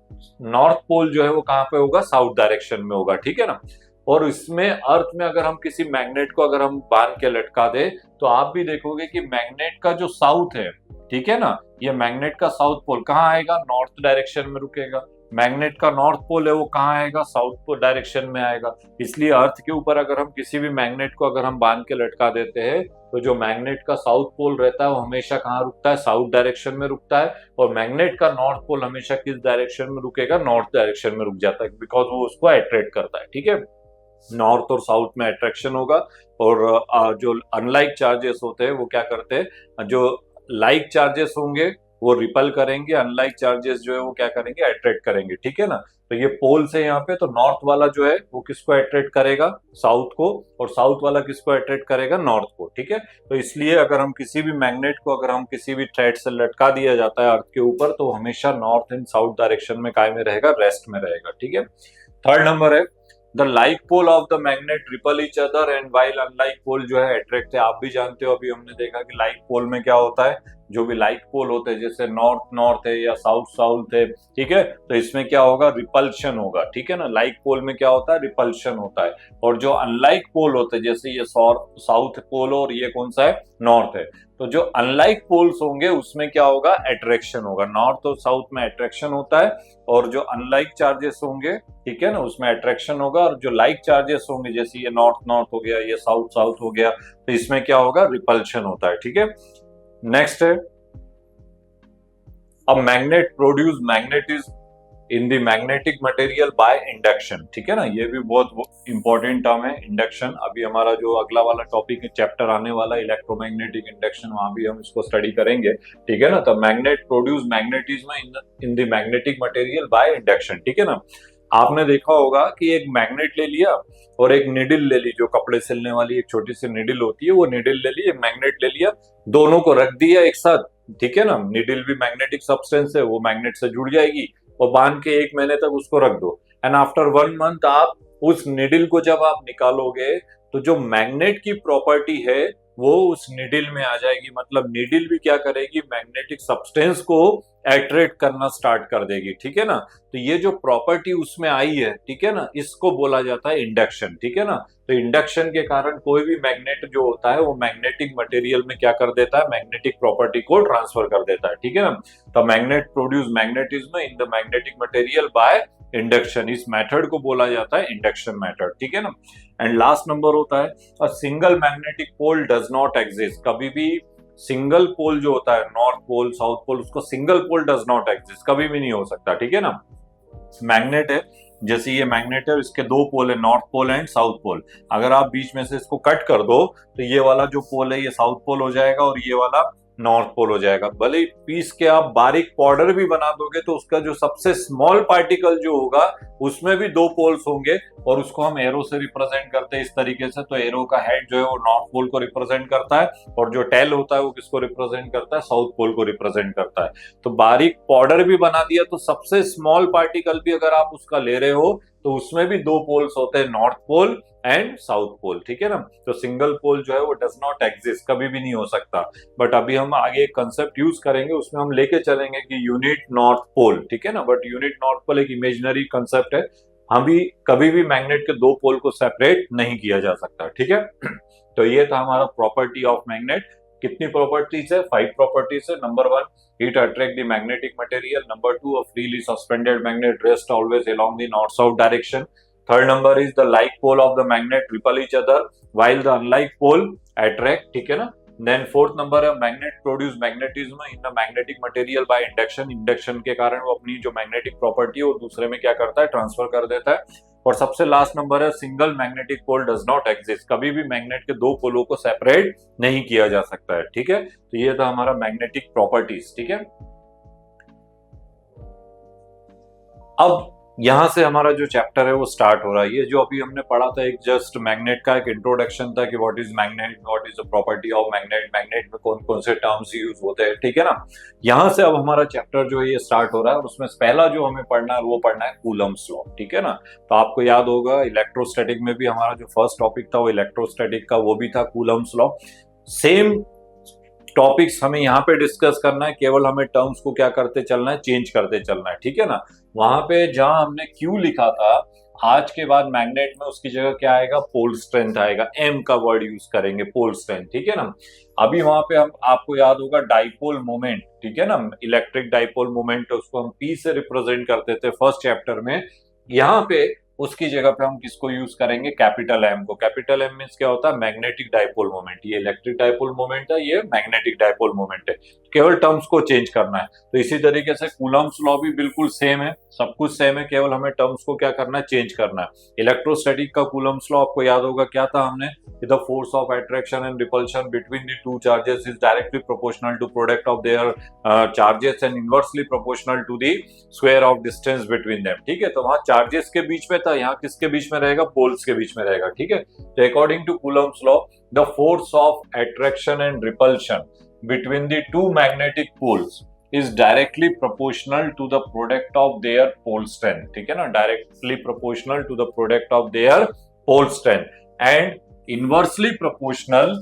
Speaker 1: नॉर्थ पोल जो है वो कहां पे होगा, साउथ डायरेक्शन में होगा, ठीक है ना। और इसमें अर्थ में अगर हम किसी मैग्नेट को अगर हम बांध के लटका दे, तो आप भी देखोगे कि मैग्नेट का जो साउथ है, ठीक है ना, ये मैग्नेट का साउथ पोल कहाँ आएगा, नॉर्थ डायरेक्शन में रुकेगा। मैग्नेट का नॉर्थ पोल है वो कहाँ आएगा, साउथ पोल डायरेक्शन में आएगा। इसलिए अर्थ के ऊपर अगर हम किसी भी मैग्नेट को अगर हम बांध के लटका देते हैं, तो जो मैग्नेट का साउथ पोल रहता है वो हमेशा कहाँ रुकता है, साउथ डायरेक्शन में रुकता है। और मैग्नेट का नॉर्थ पोल हमेशा किस डायरेक्शन में रुकेगा, नॉर्थ डायरेक्शन में रुक जाता है, बिकॉज वो उसको अट्रैक्ट करता है, ठीक है। नॉर्थ और साउथ में अट्रैक्शन होगा, और जो अनलाइक चार्जेस होते हैं वो क्या करते हैं, जो लाइक चार्जेस होंगे वो रिपल करेंगे, अनलाइक चार्जेस जो है वो क्या करेंगे, अट्रैक्ट करेंगे, ठीक है ना। तो ये पोल से यहाँ पे, तो नॉर्थ वाला जो है वो किसको अट्रैक्ट करेगा, साउथ को, और साउथ वाला किसको अट्रैक्ट करेगा, नॉर्थ को, ठीक है। तो इसलिए अगर हम किसी भी मैग्नेट को अगर हम किसी भी थ्रेड से लटका दिया जाता है अर्थ के ऊपर, तो हमेशा नॉर्थ एंड साउथ डायरेक्शन में काय में रहेगा, रेस्ट में रहेगा, ठीक है। थर्ड नंबर है the like pole of the magnet repel each other and while unlike pole जो है अट्रैक्ट है। आप भी जानते हो, अभी हमने देखा कि लाइक पोल में क्या होता है, जो भी लाइक पोल होते हैं, जैसे नॉर्थ नॉर्थ है या साउथ साउथ है, ठीक है, तो इसमें क्या होगा, रिपल्शन होगा, ठीक है ना। लाइक पोल में क्या होता है, रिपल्शन होता है। और जो अनलाइक पोल होते हैं, जैसे ये साउथ पोल और ये कौन सा है, नॉर्थ है, तो जो अनलाइक पोल्स होंगे उसमें क्या होगा, अट्रैक्शन होगा। नॉर्थ और साउथ में अट्रैक्शन होता है, और जो अनलाइक चार्जेस होंगे, ठीक है ना, उसमें अट्रैक्शन होगा। और जो लाइक चार्जेस होंगे, जैसे ये नॉर्थ नॉर्थ हो गया, ये साउथ साउथ हो गया, तो इसमें क्या होगा, रिपल्शन होता है, ठीक है। नेक्स्ट है अब magnet produce magnetism in the magnetic material by induction, ठीक है ना। ये भी बहुत इंपॉर्टेंट टर्म है, इंडक्शन। अभी हमारा जो अगला वाला टॉपिक चैप्टर आने वाला है, इलेक्ट्रोमैग्नेटिक इंडक्शन, वहां भी हम इसको स्टडी करेंगे, ठीक है ना। तो magnet produce magnetism in the magnetic material by induction, ठीक है ना। आपने देखा होगा कि एक मैग्नेट ले लिया और एक निडिल ले ली, जो कपड़े सिलने वाली एक छोटी सी निडिल होती है, वो निडिल ले ली, एक मैग्नेट ले लिया, दोनों को रख दिया एक साथ, ठीक है ना। निडिल भी मैग्नेटिक सब्सटेंस है, वो मैग्नेट से जुड़ जाएगी और बांध के 1 महीने तक उसको रख दो। एंड आफ्टर 1 मंथ आप उस निडिल को जब आप निकालोगे तो जो मैग्नेट की प्रॉपर्टी है वो उस निडिल में आ जाएगी। मतलब निडिल भी क्या करेगी, मैग्नेटिक सब्सटेंस को अट्रैक्ट करना स्टार्ट कर देगी, ठीक है ना। तो ये जो प्रॉपर्टी उसमें आई है, ठीक है ना, इसको बोला जाता है इंडक्शन, ठीक है ना। तो इंडक्शन के कारण कोई भी मैग्नेट जो होता है वो मैग्नेटिक मटेरियल में क्या कर देता है, मैग्नेटिक प्रॉपर्टी को ट्रांसफर कर देता है, ठीक है ना। तो magnet produce magnetism in the magnetic material by induction, इस मेथड को बोला जाता है इंडक्शन मेथड, ठीक है ना। एंड लास्ट नंबर होता है a single magnetic pole does not exist. कभी भी सिंगल पोल जो होता है, नॉर्थ पोल साउथ पोल, उसको single pole does not exist, कभी भी नहीं हो सकता, ठीक है ना। मैग्नेट है, जैसे ये मैग्नेट है, इसके 2 पोल है, north pole and south pole. अगर आप बीच में से इसको कट कर दो तो ये वाला जो पोल है ये साउथ पोल हो जाएगा और ये वाला नॉर्थ पोल हो जाएगा। भले ही पीस के आप बारीक पाउडर भी बना दोगे तो उसका जो सबसे स्मॉल पार्टिकल जो होगा उसमें भी 2 पोल्स होंगे और उसको हम एरो से रिप्रेजेंट करते हैं इस तरीके से। तो एरो का हेड जो है वो नॉर्थ पोल को रिप्रेजेंट करता है और जो टेल होता है वो किसको रिप्रेजेंट करता है, साउथ पोल को रिप्रेजेंट करता है। तो बारीक पाउडर भी बना दिया तो सबसे स्मॉल पार्टिकल भी अगर आप उसका ले रहे हो तो उसमें भी 2 पोल्स होते हैं, north pole and south pole, ठीक है ना। तो सिंगल पोल जो है वो डज नॉट एग्जिस्ट, कभी भी नहीं हो सकता। बट अभी हम आगे एक कंसेप्ट यूज करेंगे, उसमें हम लेके चलेंगे कि यूनिट नॉर्थ पोल, ठीक है ना। बट यूनिट नॉर्थ पोल एक इमेजिनरी कंसेप्ट है, हम भी कभी भी मैग्नेट के 2 पोल को सेपरेट नहीं किया जा सकता, ठीक है। तो ये था हमारा प्रॉपर्टी ऑफ मैग्नेट। कितनी प्रॉपर्टीज है, 5 प्रॉपर्टीज है। Number 1, it attract the magnetic material. Number 2, a freely suspended magnet rests always along the north-south direction. Third number is the like pole of the magnet repel each other while the unlike pole attract, ठीक है ना। Then fourth number है magnet produce magnetism in the magnetic material by induction. Induction के कारण वो अपनी जो magnetic property है वो दूसरे में क्या करता है, ट्रांसफर कर देता है। और सबसे लास्ट नंबर है single magnetic pole does not exist, कभी भी मैग्नेट के 2 पोलों को सेपरेट नहीं किया जा सकता है, ठीक है। तो ये था हमारा मैग्नेटिक प्रॉपर्टीज, ठीक है। अब यहां से हमारा जो चैप्टर है वो स्टार्ट हो रहा है। ये जो अभी हमने पढ़ा था एक जस्ट मैग्नेट का एक इंट्रोडक्शन था कि what is magnet, what is the property of magnet, magnet में कौन कौन से टर्म्स यूज होते हैं, ठीक है ना। यहां से अब हमारा चैप्टर जो है ये स्टार्ट हो रहा है और उसमें पहला जो हमें पढ़ना है वो पढ़ना है कूलम्ब्स लॉ, ठीक है ना। तो आपको याद होगा इलेक्ट्रोस्टैटिक में भी हमारा जो फर्स्ट टॉपिक था वो इलेक्ट्रोस्टैटिक का वो भी था कूलम्ब्स लॉ। सेम टॉपिक्स हमें यहाँ पे डिस्कस करना है, केवल हमें टर्म्स को क्या करते चलना है, चेंज करते चलना है, ठीक है ना। वहां पे जहां हमने क्यू लिखा था, आज के बाद मैग्नेट में उसकी जगह क्या आएगा, पोल स्ट्रेंथ आएगा, एम का वर्ड यूज करेंगे, पोल स्ट्रेंथ, ठीक है ना। अभी वहां पे हम आपको याद होगा डाइपोल मोमेंट, ठीक है ना, इलेक्ट्रिक डाइपोल मोमेंट, उसको हम पी से रिप्रेजेंट करते थे फर्स्ट चैप्टर में। यहाँ पे उसकी जगह पे हम किसको यूज करेंगे, कैपिटल एम को। कैपिटल एम मींस क्या होता है, मैग्नेटिक डाइपोल मोमेंट। ये इलेक्ट्रिक डाइपोल मोमेंट है, ये मैग्नेटिक डाइपोल मोमेंट है, केवल टर्म्स को चेंज करना है। तो इसी तरीके से कूलम्ब्स लॉ भी बिल्कुल सेम है, सब कुछ सेम है, केवल हमें टर्म्स को क्या करना है, चेंज करना है। इलेक्ट्रोस्टैटिक का कूलम्ब्स लॉ आपको याद होगा क्या था हमने, the force of attraction and repulsion between the two charges is directly proportional to product of their charges and inversely proportional to the square of distance between them, ठीक है। तो वहां चार्जेस के बीच में था, यहाँ किसके बीच में रहेगा, पोल्स के बीच में रहेगा, ठीक है। तो according to Coulomb's law the force of attraction and repulsion between the two magnetic poles is directly proportional to the product of their pole strength, ठीक है ना, directly proportional to the product of their pole strength and inversely proportional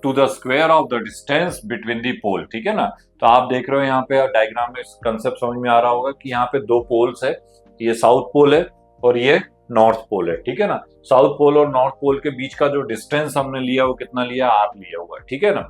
Speaker 1: to the square of the distance between the pole, ठीक है ना। तो आप देख रहे हो यहाँ पे डायग्राम में कंसेप्ट समझ में आ रहा होगा कि यहाँ पे 2 पोल्स है, ये साउथ पोल है और ये नॉर्थ पोल है, ठीक है ना। साउथ पोल और नॉर्थ पोल के बीच का जो डिस्टेंस हमने लिया वो कितना लिया, आर लिया हुआ है, ठीक है ना।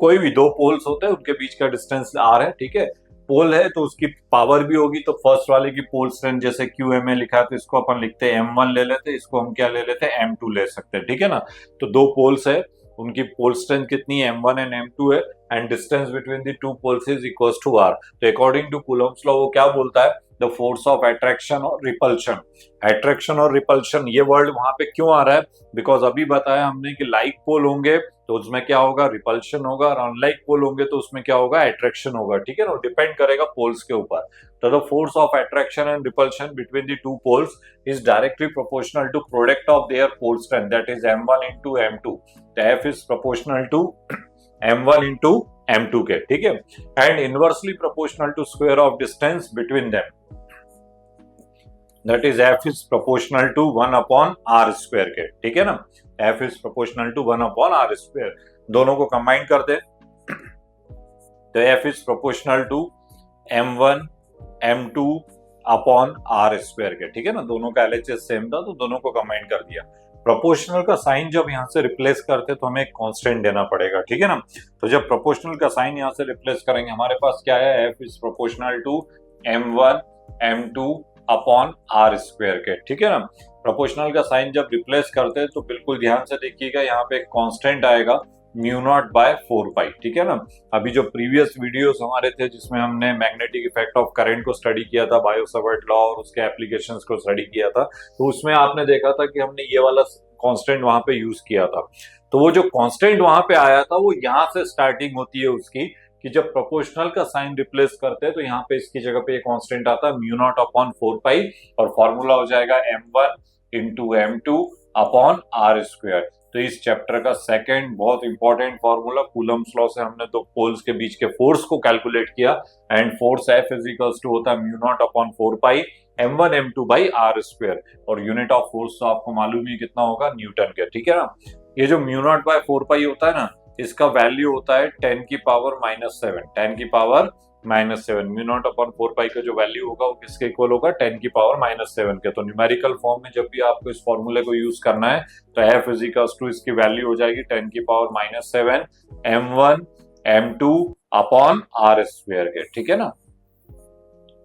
Speaker 1: कोई भी 2 पोल्स होते हैं उनके बीच का डिस्टेंस आर है, ठीक है। पोल है तो उसकी पावर भी होगी, तो फर्स्ट वाले की पोल स्ट्रेंथ जैसे क्यू एम ए लिखा है तो इसको अपन लिखते हैं M1 ले लेते हैं, इसको हम क्या ले लेते हैं, M2 ले सकते हैं, ठीक है ना। तो 2 पोल्स है, उनकी पोल स्ट्रेंथ कितनी है, M1 एंड M2 है, and distance between the 2 poles is equals to R. तो अकॉर्डिंग टू कूलम्ब्स लॉ वो क्या बोलता है, द फोर्स ऑफ अट्रैक्शन और रिपल्शन। अट्रैक्शन और रिपल्शन ये वर्ड वहां पे क्यों आ रहा है? बिकॉज अभी बताया हमने कि लाइक पोल होंगे तो उसमें क्या होगा, रिपल्शन होगा, और अनलाइक पोल होंगे तो उसमें क्या होगा, अट्रैक्शन होगा। ठीक है ना, डिपेंड करेगा पोल्स के ऊपर। तो the force of attraction and repulsion between the two poles is directly proportional to product of their pole strength, that is m1 into m2. The F is proportional to m1 into m2 के, ठीक है, and inversely proportional to square of distance between them, that is F is proportional to 1 upon r square के, ठीक है ना। F is proportional to 1 upon r square, दोनों को combine कर दे तो F is proportional to m1 m2 upon are square के, ठीक है ना। दोनों का एलएचएस सेम था तो दोनों को कंबाइन कर दिया। प्रोपोर्शनल का साइन जब यहाँ से रिप्लेस करते तो हमें एक कांस्टेंट देना पड़ेगा, ठीक है ना। तो जब प्रोपोर्शनल का साइन यहाँ से रिप्लेस करेंगे हमारे पास क्या है, F is proportional to m1 m2 upon are square के, ठीक है ना। प्रोपोर्शनल का साइन जब रिप्लेस करते हैं तो बिल्कुल ध्यान से देखिएगा, यहाँ पे एक कांस्टेंट आएगा म्यू नॉट बाय 4 पाई, ठीक है ना। अभी जो प्रीवियस वीडियोस हमारे थे जिसमें हमने मैग्नेटिक इफेक्ट ऑफ करंट को स्टडी किया था, बायो-सावर्ट लॉ और उसके एप्लीकेशंस को स्टडी किया था, तो उसमें आपने देखा था कि हमने ये वाला कांस्टेंट वहां पे यूज किया था। तो वो जो कांस्टेंट वहां पे आया था वो यहाँ से स्टार्टिंग होती है उसकी, कि जब प्रोपोर्शनल का साइन रिप्लेस करते हैं तो यहाँ पे इसकी जगह पे एक कांस्टेंट आता है म्यू नॉट अपॉन 4 पाई, और फॉर्मूला हो जाएगा m1 into m2 upon are square. तो इस चैप्टर का सेकंड बहुत इंपॉर्टेंट फॉर्मूला, कूलम्स लॉ से हमने दो पोल्स के बीच के फोर्स को कैलकुलेट किया, and force F is equals to होता है mu naught upon 4 pi m1 m2 by are square, और यूनिट ऑफ फोर्स तो आपको मालूम ही कितना होगा, न्यूटन के, ठीक है ना। ये जो म्यू नॉट बाय 4 पाई होता है ना, इसका वैल्यू होता है 10 की पावर -7, 10 की power -7। Mu naught upon 4 pi का जो वैल्यू होगा वो किसके इक्वल होगा, 10 की पावर -7 के। तो न्यूमेरिकल फॉर्म में जब भी आपको इस फॉर्मूले को यूज करना है तो F इज इक्वल्स टू इसकी वैल्यू हो जाएगी 10 की power -7 m1 m2 upon are square के, ठीक है ना।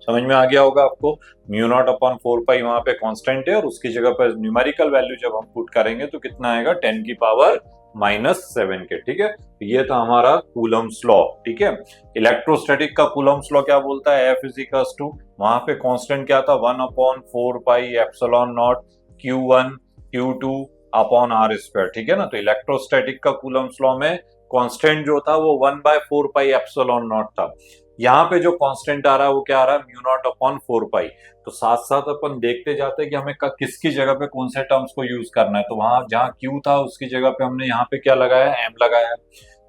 Speaker 1: समझ में आ गया होगा आपको। म्यू नॉट अपॉन 4 पाई वहां पे कांस्टेंट है और उसकी जगह पर न्यूमेरिकल वैल्यू जब हम पुट करेंगे तो कितना आएगा, 10 की पावर -7 के, ठीक है। ये था हमारा कूलम्स लॉ, ठीक है। इलेक्ट्रोस्टैटिक का कूलम्स लॉ क्या बोलता है, F इज इक्वल्स टू, वहां पे कांस्टेंट क्या था, 1 upon 4 pi epsilon naught Q1 Q2 upon are square, ठीक है ना। तो इलेक्ट्रोस्टैटिक का कूलम्स लॉ में कांस्टेंट जो था वो 1/4 पाई एप्सिलॉन नॉट था। यहाँ पे जो कांस्टेंट आ रहा है वो क्या आ रहा है, म्यू नॉट अपॉन 4 पाई। तो साथ साथ अपन देखते जाते हैं कि हमें किसकी जगह पे कौन से टर्म्स को यूज करना है। तो वहां जहाँ Q था उसकी जगह पे हमने यहाँ पे क्या लगाया, M लगाया।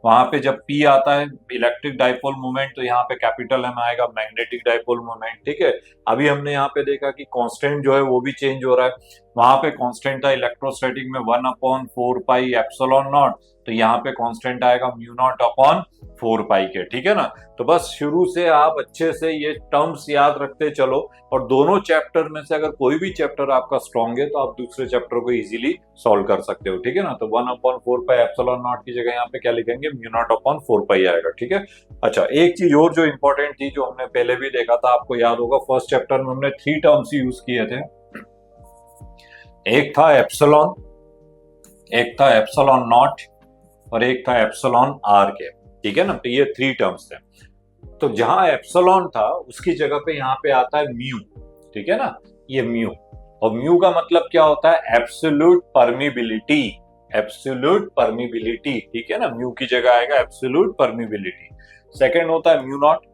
Speaker 1: वहां पे जब P आता है इलेक्ट्रिक डाइपोल मोमेंट, तो यहाँ पे कैपिटल M आएगा, मैग्नेटिक डाइपोल मोमेंट, ठीक है। अभी हमने यहाँ पे देखा कि कांस्टेंट जो है वो भी चेंज हो रहा है। वहां पे कांस्टेंट था इलेक्ट्रोस्टैटिक में 1 अपॉन 4 पाई एप्सिलॉन नॉट, तो यहाँ पे कांस्टेंट आएगा म्यू नॉट अपॉन 4 पाई के, ठीक है ना। तो बस शुरू से आप अच्छे से ये टर्म्स याद रखते चलो, और दोनों चैप्टर में से अगर कोई भी चैप्टर आपका स्ट्रॉन्ग है तो आप दूसरे चैप्टर को इजीली सॉल्व कर सकते हो, ठीक है ना। तो 1 अपॉन 4 पाई एप्सिलॉन नॉट की जगह यहाँ पे क्या लिखेंगे, म्यू नॉट अपॉन 4 पाई आएगा, ठीक है। अच्छा, एक चीज और जो इंपॉर्टेंट थी जो हमने पहले भी देखा था, आपको याद होगा फर्स्ट चैप्टर में हमने 3 टर्म्स यूज किए थे। एक था एप्सिलॉन, एक था एप्सिलॉन नॉट, और एक था एप्सिलॉन आर के, ठीक है ना। तो ये 3 टर्म्स थे। तो जहां एप्सिलॉन था उसकी जगह पे यहाँ पे आता है म्यू, ठीक है ना, ये म्यू। और म्यू का मतलब क्या होता है, एब्सोल्यूट परमिबिलिटी, एब्सोल्यूट परमिबिलिटी, ठीक है ना। म्यू की जगह आएगा एब्सोल्यूट परमिबिलिटी। सेकंड होता है म्यू नॉट,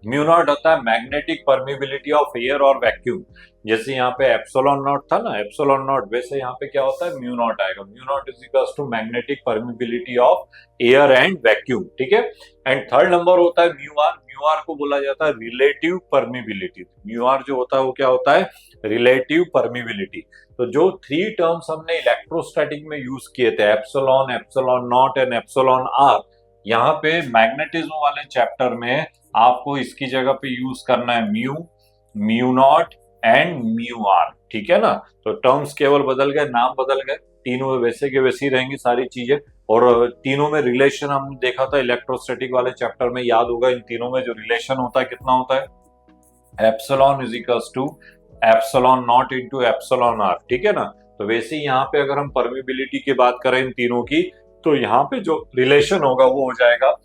Speaker 1: म्यू नॉट होता है मैग्नेटिक परमिबिलिटी ऑफ एयर और वैक्यूम। जैसे यहाँ पे एप्सिलॉन नॉट था ना, एप्सिलॉन नॉट, वैसे यहाँ पे क्या होता है, म्यू नॉट आएगा। Mu naught is equals to magnetic permeability of air and vacuum, ठीक है। एंड थर्ड नंबर होता है म्यू आर। म्यू आर को बोला जाता है रिलेटिव परमिबिलिटी। म्यू आर जो होता है वो क्या होता है, रिलेटिव परमिबिलिटी। तो जो 3 टर्म्स हमने इलेक्ट्रोस्टैटिक में यूज किए थे, epsilon, epsilon naught and epsilon r, यहाँ पे मैग्नेटिज्म वाले चैप्टर में आपको इसकी जगह पे यूज करना है mu, mu naught and mu r, ठीक है ना। तो टर्म्स केवल बदल गए, नाम बदल गए, तीनों में वैसे के वैसी रहेंगी सारी चीजें। और तीनों में रिलेशन हमने देखा था इलेक्ट्रोस्टैटिक वाले चैप्टर में, याद होगा। इन तीनों में जो रिलेशन होता है कितना होता है, epsilon is equals to epsilon naught into epsilon r, ठीक है ना। तो वैसे ही यहाँ पे अगर हम परमिबिलिटी की बात करें इन तीनों की, तो यहाँ पे जो रिलेशन होगा वो हो जाएगा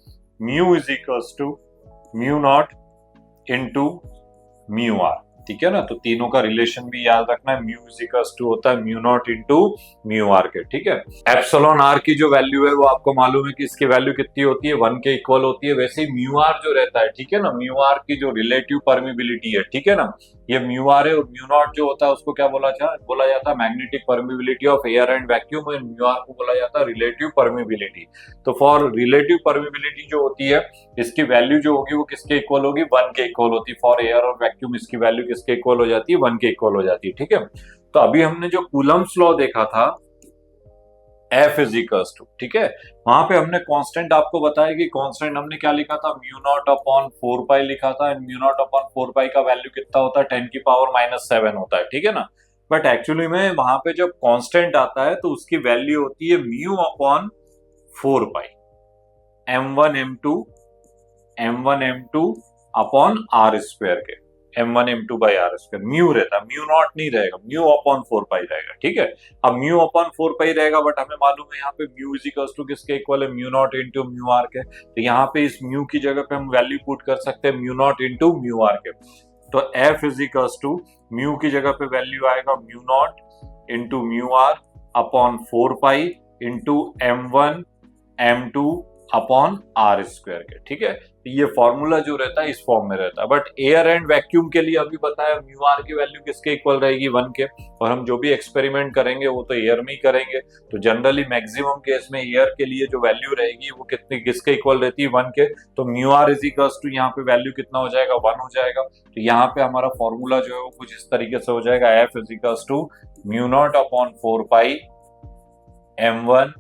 Speaker 1: mu is equals to mu naught into mu r, ठीक है ना। तो तीनों का रिलेशन भी याद रखना है, म्यू इज इक्वल्स टू होता है mu naught into mu r के, ठीक है। एप्सिलॉन आर की जो वैल्यू है वो आपको मालूम है कि इसकी वैल्यू कितनी होती है, 1 के इक्वल होती है। वैसे ही म्यू आर जो रहता है, ठीक है ना, म्यू आर की जो रिलेटिव परमिबिलिटी है, ठीक है ना, ये म्यू आर है। और म्यू नॉट जो होता है उसको क्या बोला जाता है magnetic permeability of air and vacuum, and mu r को बोला जाता है रिलेटिव परमिबिलिटी। तो फॉर रिलेटिव परमिबिलिटी जो होती है, इसकी वैल्यू जो होगी वो किसके इक्वल होगी, 1 के इक्वल होती है। फॉर एयर और वैक्यूम इसकी वैल्यू किसके इक्वल हो जाती है, 1 के इक्वल हो जाती है, ठीक है। तो अभी हमने जो कूलम्स लॉ देखा था, F इज इक्वल्स टू, ठीक है, वहां पे हमने कांस्टेंट आपको बताया कि कांस्टेंट हमने क्या लिखा था, म्यू नॉट अपॉन 4 पाई लिखा था। And mu naught upon 4 pi का वैल्यू कितना होता है, 10 की पावर -7 होता है, ठीक है ना। बट एक्चुअली में वहां पे जब कांस्टेंट आता है तो उसकी वैल्यू होती है mu upon 4 pi m1 m2 upon are square के, m1 m2 by are square. Mu रहता है, म्यू नॉट नहीं रहेगा, म्यू अपॉन 4 पाई रहेगा, ठीक है। अब म्यू अपॉन 4 पाई रहेगा, बट हमें मालूम है यहाँ पे म्यू इज इक्वल टू किसके इक्वल है, mu naught into mu r के। तो यहाँ पे इस म्यू की जगह पे हम वैल्यू पुट कर सकते हैं mu naught into mu r के। तो F is equal to mu की जगह पे वैल्यू आएगा mu naught into mu r upon 4 pi into m1 m2 upon are square के, ठीक है। तो ये फॉर्मूला जो रहता है इस फॉर्म में रहता है। बट एयर एंड वैक्यूम के लिए अभी बताया म्यू आर की वैल्यू किसके इक्वल रहेगी, 1 के। और हम जो भी एक्सपेरिमेंट करेंगे वो तो एयर में ही करेंगे। तो जनरली मैक्सिमम केस में एयर के लिए जो वैल्यू रहेगी वो कितनी किसके इक्वल रहती है, 1 के। तो mu r is equal to यहाँ पे वैल्यू कितना हो जाएगा, 1 हो जाएगा। तो यहाँ पे हमारा फॉर्मूला जो है वो कुछ इस तरीके से हो जाएगा, F is equal to mu naught upon 4 pi m1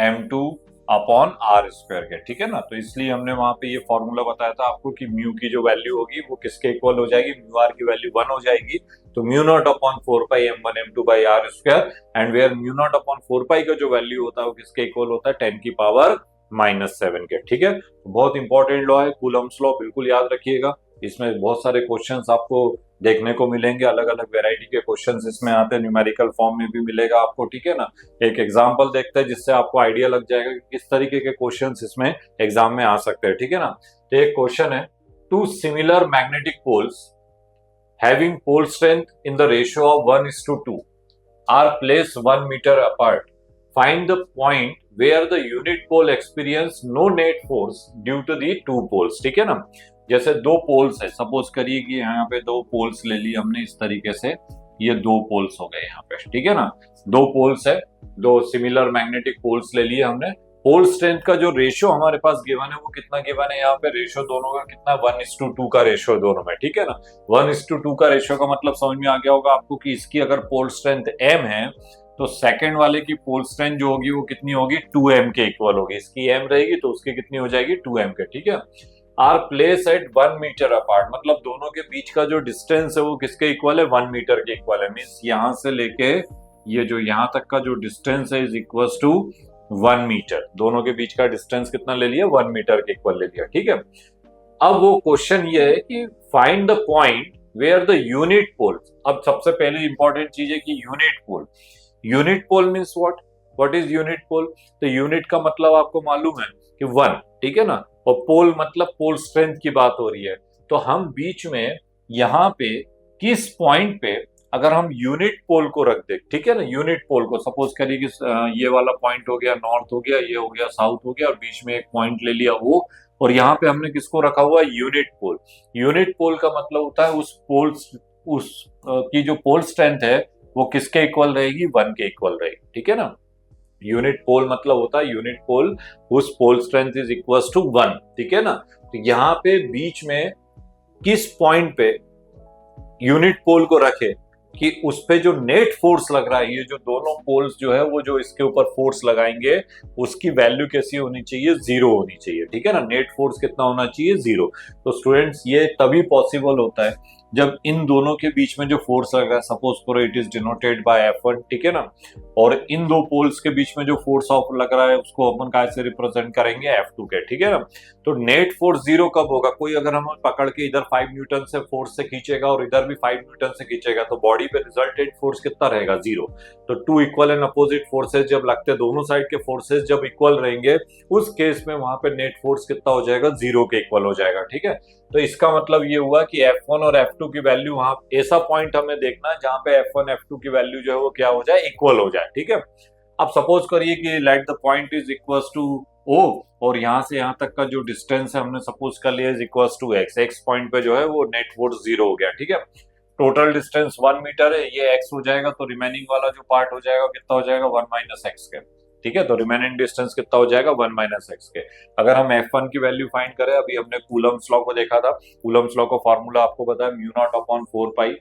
Speaker 1: m2 upon are square के, ठीक है ना। तो इसलिए हमने वहां पे ये फॉर्मूला बताया था आपको कि म्यू की जो वैल्यू होगी वो किसके इक्वल हो जाएगी, म्यू आर की वैल्यू 1 हो जाएगी। तो mu naught upon 4 pi m1 m2 by are square, and where mu naught upon 4 pi का जो वैल्यू होता है वो किसके इक्वल होता है, 10 की पावर -7 के, ठीक है। तो बहुत इंपॉर्टेंट लॉ है कूलम्स लॉ, बिल्कुल याद रखिएगा। इसमें बहुत सारे क्वेश्चंस आपको देखने को मिलेंगे, अलग अलग वेराइटी के क्वेश्चंस इसमें आते हैं, न्यूमेरिकल फॉर्म में भी मिलेगा आपको, ठीक है ना। एक एग्जांपल देखते हैं जिससे आपको आइडिया लग जाएगा कि किस तरीके के क्वेश्चंस इसमें एग्जाम में आ सकते हैं, ठीक है ना। तो एक क्वेश्चन है, two similar magnetic poles having pole strength in the ratio of 1:2 are placed 1 metre apart, find the point where the unit pole experience no net force due to the two poles, ठीक है ना। जैसे दो poles है, suppose करिए कि यहाँ पे दो पोल्स ले लिए हमने इस तरीके से, ये दो पोल्स हो गए यहाँ पे, ठीक है ना। दो पोल्स है, दो सिमिलर मैग्नेटिक पोल्स ले लिए हमने। पोल स्ट्रेंथ का जो रेशियो हमारे पास गिवन है वो कितना गिवन है, यहाँ पे रेशियो दोनों का कितना, 1:2 का रेशियो दोनों में, ठीक है ना। 1:2 का रेशियो का मतलब समझ में आ गया होगा आपको कि इसकी अगर पोल स्ट्रेंथ m है तो सेकंड वाले की पोल स्ट्रेंथ जो होगी वो कितनी होगी, 2m के इक्वल होगी। इसकी m रहेगी तो उसकी कितनी हो जाएगी, 2m के, ठीक है। Are place at 1 metre apart, मतलब दोनों के बीच का जो डिस्टेंस है वो किसके इक्वल है, 1 मीटर के इक्वल है। मींस यहां से लेके ये जो यहां तक का जो डिस्टेंस है इज इक्वल टू 1 मीटर। दोनों के बीच का डिस्टेंस कितना ले लिया, 1 मीटर के इक्वल ले लिया, ठीक है। अब वो क्वेश्चन ये है कि find the point where the unit pole. अब सबसे पहले इंपॉर्टेंट चीज है कि unit pole. Unit pole means what is unit pole. तो यूनिट का मतलब आपको मालूम है कि 1, ठीक है ना, और पोल मतलब पोल स्ट्रेंथ की बात हो रही है। तो हम बीच में यहाँ पे किस पॉइंट पे अगर हम यूनिट पोल को रख दे, ठीक है ना, यूनिट पोल को सपोज करिए कि ये वाला पॉइंट हो गया नॉर्थ, हो गया ये हो गया साउथ, हो गया और बीच में एक पॉइंट ले लिया वो, और यहाँ पे हमने किसको रखा हुआ, यूनिट पोल। यूनिट पोल का मतलब होता है उस पोल की जो पोल स्ट्रेंथ है वो किसके इक्वल रहेगी, 1 के इक्वल रहेगी, ठीक है ना। यूनिट पोल मतलब होता है यूनिट पोल उस pole strength is equal to 1, ठीक है ना। तो यहाँ पे बीच में किस पॉइंट पे यूनिट पोल को रखे कि उस पे जो नेट फोर्स लग रहा है, ये जो दोनों पोल्स जो है वो जो इसके ऊपर फोर्स लगाएंगे उसकी वैल्यू कैसी होनी चाहिए, 0 होनी चाहिए, ठीक है ना। नेट फोर्स कितना होना चाहिए, 0। तो स्टूडेंट्स ये तभी पॉसिबल होता है जब इन दोनों के बीच में जो फोर्स लग रहा है, सपोज करो it is denoted bye F1, ठीक है ना, और इन दो पोल्स के बीच में जो फोर्स ऑफ लग रहा है उसको अपन कैसे रिप्रेजेंट करेंगे, F2 के, ठीक है ना। तो नेट फोर्स 0 कब होगा, कोई अगर हम पकड़ के इधर 5 न्यूटन से फोर्स से खींचेगा और इधर भी 5 न्यूटन से खींचेगा तो बॉडी पे रिजल्टेंट फोर्स कितना रहेगा, 0। तो 2 इक्वल एंड अपोजिट फोर्सेस जब लगते हैं, दोनों साइड के फोर्सेस जब इक्वल रहेंगे, उस केस में वहां पे नेट फोर्स कितना हो जाएगा, 0 के इक्वल हो जाएगा, ठीक है। तो इसका मतलब ये हुआ कि F1 और F2 की वैल्यू, वहां ऐसा पॉइंट हमें देखना है जहां पे F1 F2 की वैल्यू जो है वो क्या हो जाए, इक्वल हो जाए। ठीक है, अब सपोज करिए कि let the point is equals to O, और यहां से यहां तक का जो डिस्टेंस है हमने सपोज कर लिया is equals to x। x point पे जो है वो नेट फोर्स 0 हो गया। ठीक है, टोटल डिस्टेंस 1 मीटर है, ये x हो जाएगा, तो रिमेनिंग वाला जो पार्ट हो जाएगा कितना हो जाएगा, 1 माइनस एक्स के। ठीक है, तो रिमेनिंग डिस्टेंस कितना हो जाएगा, 1 माइनस एक्स के। अगर हम F1 की वैल्यू फाइंड करें, अभी हमने कूलम्स लॉ को देखा था, कूलम्स लॉ का फॉर्मूला आपको पता है, mu naught upon 4 pi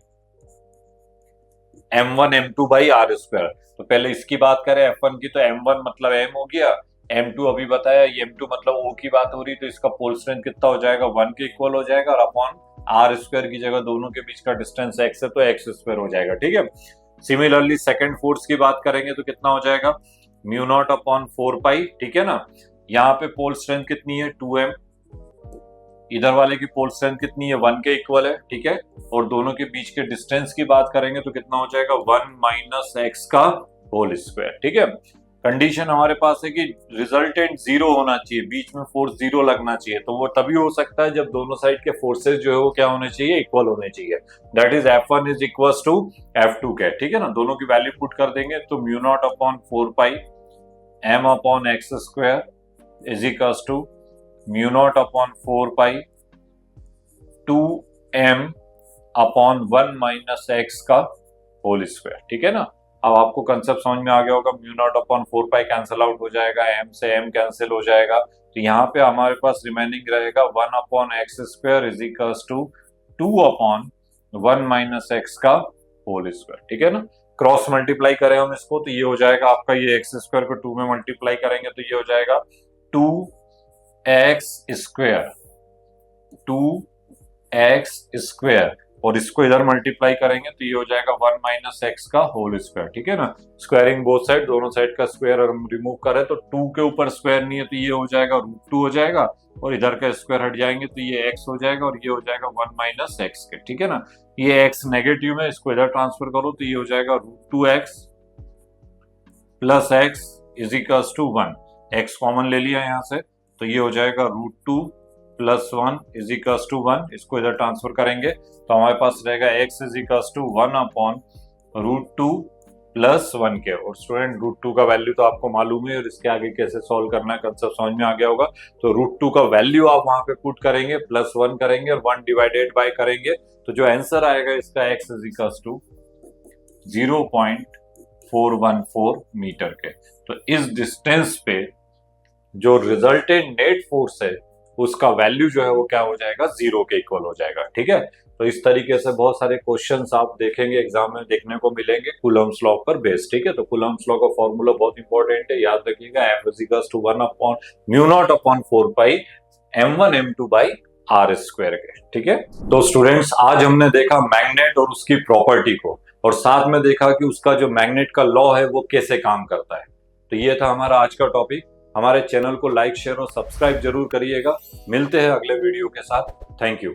Speaker 1: m1 m2 by are square. तो पहले इसकी बात करें F1 की, तो m1 मतलब m हो गया, m2 अभी बताया, m2 मतलब o की बात हो रही, तो इसका पोल स्ट्रेंथ कितना हो जाएगा, 1 के इक्वल हो जाएगा, और अपॉन आर स्क्वायर की जगह दोनों के बीच का डिस्टेंस x है, तो एक्स स्क्वायर हो जाएगा। ठीक है, सिमिलरली सेकंड फोर्स की बात करेंगे तो कितना हो जाएगा, म्यू नॉट अपॉन 4 पाई। ठीक है ना, यहाँ पे पोल स्ट्रेंथ कितनी है, 2m, इधर वाले की पोल स्ट्रेंथ कितनी है, 1 के इक्वल है। ठीक है, और दोनों के बीच के डिस्टेंस की बात करेंगे तो कितना हो जाएगा, 1 माइनस एक्स का होल स्क्वायर। ठीक है, कंडीशन हमारे पास है कि रिजल्टेंट 0 होना चाहिए, बीच में फोर्स 0 लगना चाहिए, तो वो तभी हो सकता है जब दोनों साइड के फोर्सेस जो है वो क्या होने चाहिए, इक्वल होने चाहिए। That is F1 is equal to F2 के। ठीक है ना, दोनों की वैल्यू पुट कर देंगे, तो mu naught upon 4 pi m upon x square is equal to mu naught upon 4 pi 2m upon 1 minus x का होल स्क्वायर। ठीक है ना, अब आपको कंसेप्ट समझ में आ गया होगा, mu naught upon 4 pi cancel out हो जाएगा, m से m कैंसिल हो जाएगा, तो यहाँ पे हमारे पास रिमेनिंग रहेगा 1 upon x square is equal to 2 upon 1 minus x का होल स्क्वायर। ठीक है ना, क्रॉस मल्टीप्लाई करें हम इसको तो ये हो जाएगा आपका, ये एक्स स्क्वायर को 2 में मल्टीप्लाई करेंगे तो ये हो जाएगा 2x स्क्वायर, 2x स्क्वायर, और इसको इधर मल्टीप्लाई करेंगे तो ये हो जाएगा 1 माइनस एक्स का होल स्क्वायर। ठीक है ना, स्क्वायरिंग बोथ साइड, दोनों साइड का स्क्वायर अगर हम रिमूव करें तो 2 के ऊपर स्क्वायर नहीं है, तो ये हो जाएगा √2 हो जाएगा, और इधर का स्क्वायर हट जाएंगे तो ये x हो जाएगा, और ये हो जाएगा 1 माइनस एक्स के। ठीक है ना, ये x नेगेटिव है, इसको इधर ट्रांसफर करो तो ये हो जाएगा √2x plus x is equal to 1, x common ले लिया यहाँ से, तो ये हो जाएगा √2 प्लस 1 इज इक्वल टू 1, इसको इधर ट्रांसफर करेंगे तो हमारे पास रहेगा x is equal to 1 upon √2 plus 1 के। और स्टूडेंट √2 का वैल्यू तो आपको मालूम है, और इसके आगे कैसे सॉल्व करना है कंसेप्ट समझ में आ गया होगा। तो √2 का वैल्यू आप वहां पे पुट करेंगे, प्लस 1 करेंगे और 1 डिवाइडेड बाय करेंगे, तो जो आंसर आएगा इसका x is equal to 0.414 metre के। तो इस डिस्टेंस पे जो रिजल्टेंट नेट फोर्स है उसका वैल्यू जो है वो क्या हो जाएगा, 0 के इक्वल हो जाएगा। ठीक है, तो इस तरीके से बहुत सारे क्वेश्चंस आप देखेंगे एग्जाम में, देखने को मिलेंगे कूलम्स लॉ पर बेस्ड। ठीक है, तो कूलम्स लॉ का फॉर्मूला बहुत इंपॉर्टेंट है, याद रखिएगा, F is equal to 1 upon mu naught upon 4 pi m1 m2 by are square के। ठीक है, तो स्टूडेंट्स आज हमने देखा मैग्नेट और उसकी प्रॉपर्टी को, और साथ में देखा कि उसका जो मैग्नेट का लॉ है वो कैसे काम करता है। तो ये था हमारा आज का टॉपिक। हमारे चैनल को लाइक, शेयर और सब्सक्राइब जरूर करिएगा। मिलते हैं अगले वीडियो के साथ। Thank you.